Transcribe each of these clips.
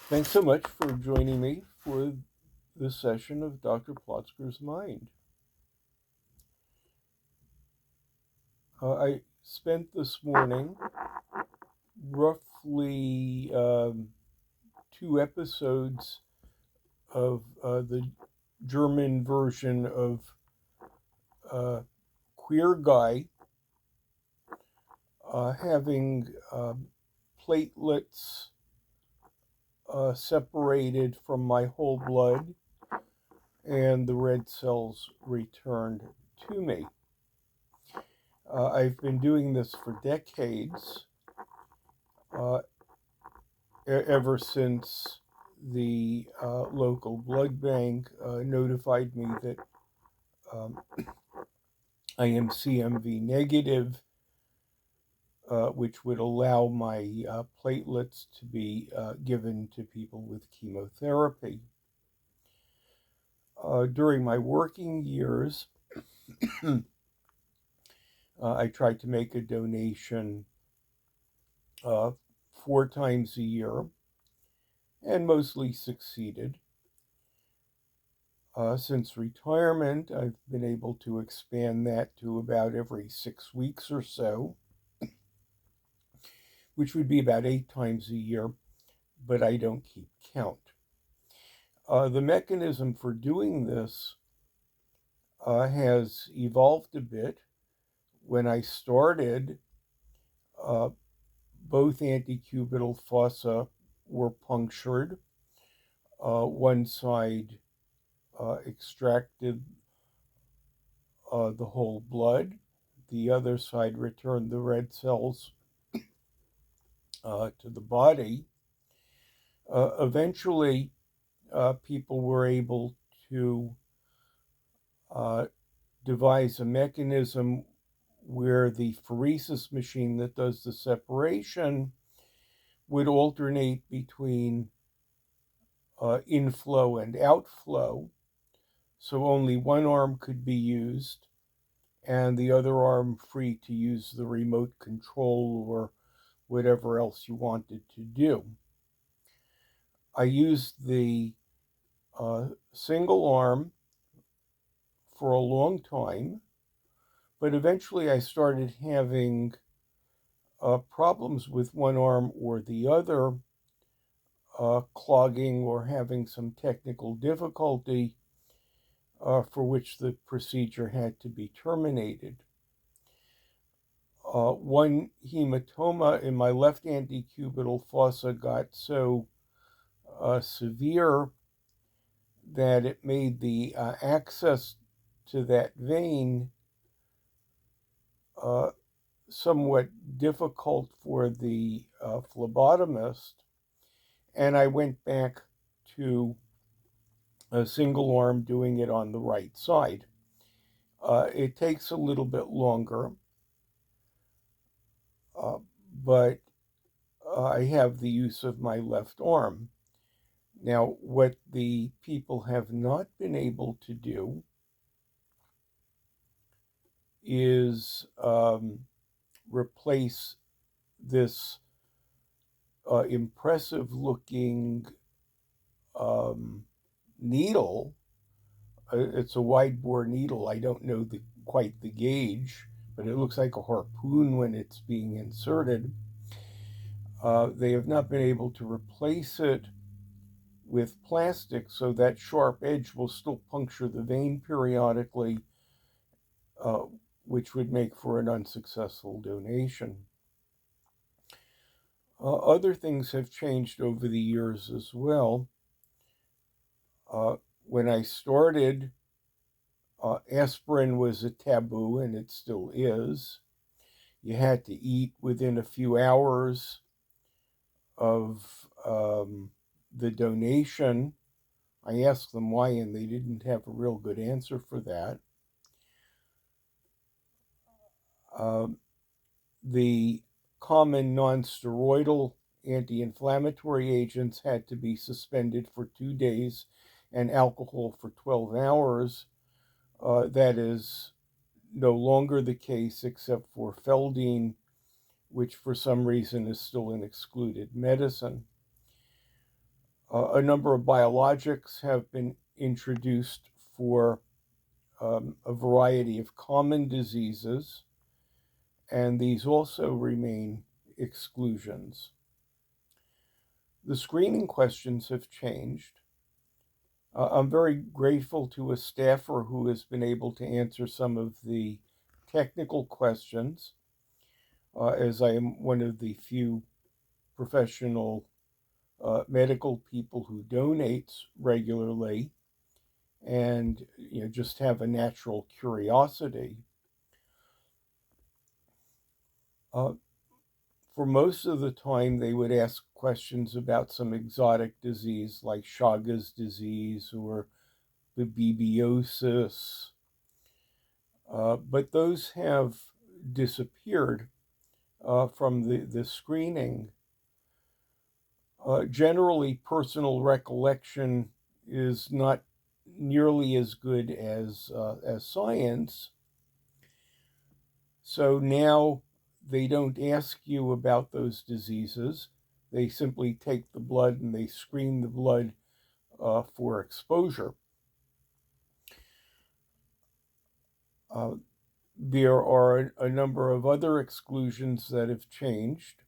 Thanks so much for joining me for this session of Dr. Plotzker's Mind. I spent this morning roughly 2 episodes of the German version of uh, Queer Guy having platelets separated from my whole blood and the red cells returned to me. I've been doing this for decades, uh, ever since the local blood bank notified me that um, I am CMV negative, which would allow my platelets to be given to people with chemotherapy. During my working years, I tried to make a donation uh, 4 times a year and mostly succeeded. Since retirement, I've been able to expand that to about every 6 weeks or so, which would be about 8 times a year, but I don't keep count. The mechanism for doing this has evolved a bit. When I started, uh, both antecubital fossa were punctured. One side extracted the whole blood. The other side returned the red cells to the body. Eventually, people were able to uh, devise a mechanism where the pheresis machine that does the separation would alternate between inflow and outflow. So only one arm could be used and the other arm free to use the remote control or whatever else you wanted to do. I used the single arm for a long time, but eventually I started having problems with one arm or the other, clogging or having some technical difficulty for which the procedure had to be terminated. One hematoma in my left antecubital fossa got so severe that it made the access to that vein uh, somewhat difficult for the phlebotomist, and I went back to a single arm doing it on the right side. It takes a little bit longer, uh, but I have the use of my left arm. Now, what the people have not been able to do is replace this impressive looking um, needle. It's a wide bore needle. I don't know quite the gauge, but it looks like a harpoon when it's being inserted. They have not been able to replace it with plastic, so that sharp edge will still puncture the vein periodically, uh, which would make for an unsuccessful donation. Other things have changed over the years as well. Uh, when I started, aspirin was a taboo, and it still is. You had to eat within a few hours of the donation. I asked them why, and they didn't have a real good answer for that. Um, the common nonsteroidal anti-inflammatory agents had to be suspended for 2 days and alcohol for 12 hours. That is no longer the case except for Feldine, which for some reason is still an excluded medicine. A number of biologics have been introduced for a variety of common diseases, and these also remain exclusions. The screening questions have changed. I'm very grateful to a staffer who has been able to answer some of the technical questions, as I am one of the few professional medical people who donates regularly and just have a natural curiosity. Uh, for most of the time, they would ask questions about some exotic disease like Chagas disease or babebiosis, but those have disappeared from the screening. Generally, personal recollection is not nearly as good as science. So now they don't ask you about those diseases. They simply take the blood and they screen the blood for exposure. Uh, there are a number of other exclusions that have changed.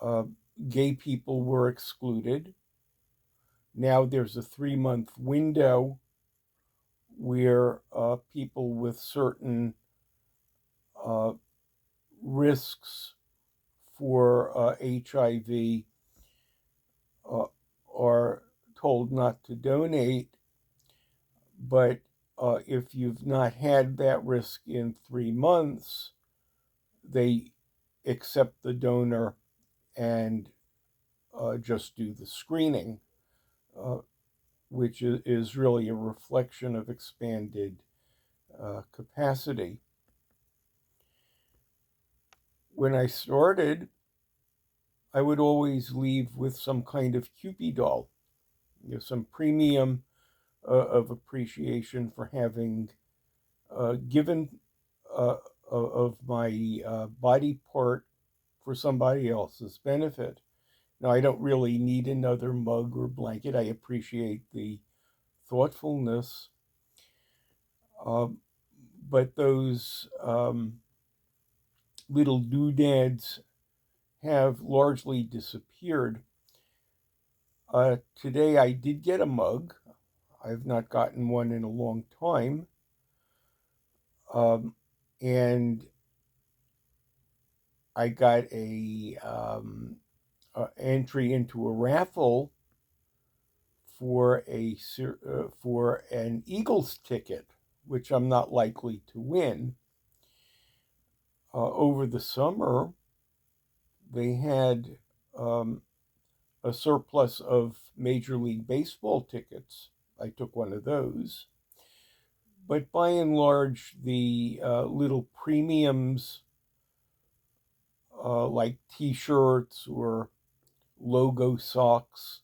Uh, Gay people were excluded. Now there's a 3-month window where people with certain uh, risks for HIV uh, are told not to donate. But if you've not had that risk in 3 months, they accept the donor and just do the screening, uh, which is really a reflection of expanded capacity. When I started, I would always leave with some kind of Cupid doll, some premium of appreciation for having given of my body part for somebody else's benefit. Now, I don't really need another mug or blanket. I appreciate the thoughtfulness, but those little doodads have largely disappeared. Today, I did get a mug. I've not gotten one in a long time. And I got a entry into a raffle for for an Eagles ticket, which I'm not likely to win. Over the summer, they had a surplus of Major League Baseball tickets. I took one of those. But by and large, the little premiums like T-shirts or logo socks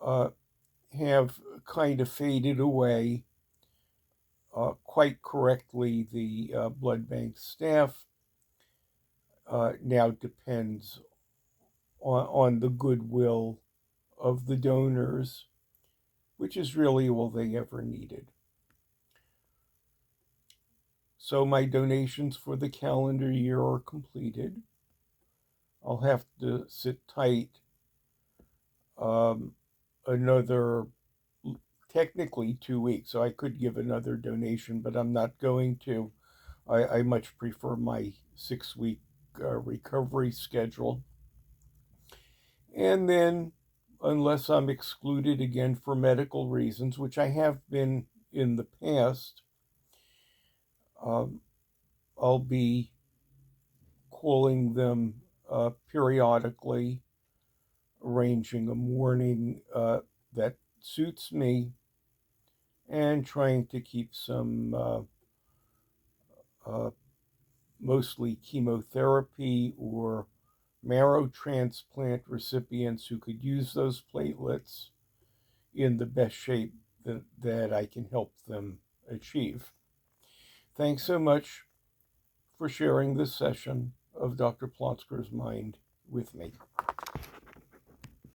have kind of faded away. Quite correctly, the blood bank staff now depends on the goodwill of the donors, which is really all they ever needed. So my donations for the calendar year are completed. I'll have to sit tight another technically 2 weeks, so I could give another donation, but I'm not going to. I much prefer my 6-week recovery schedule. And then, unless I'm excluded again for medical reasons, which I have been in the past, I'll be calling them periodically, arranging a morning that suits me, and trying to keep some mostly chemotherapy or marrow transplant recipients who could use those platelets in the best shape that I can help them achieve. Thanks so much for sharing this session of Dr. Plotzker's Mind with me.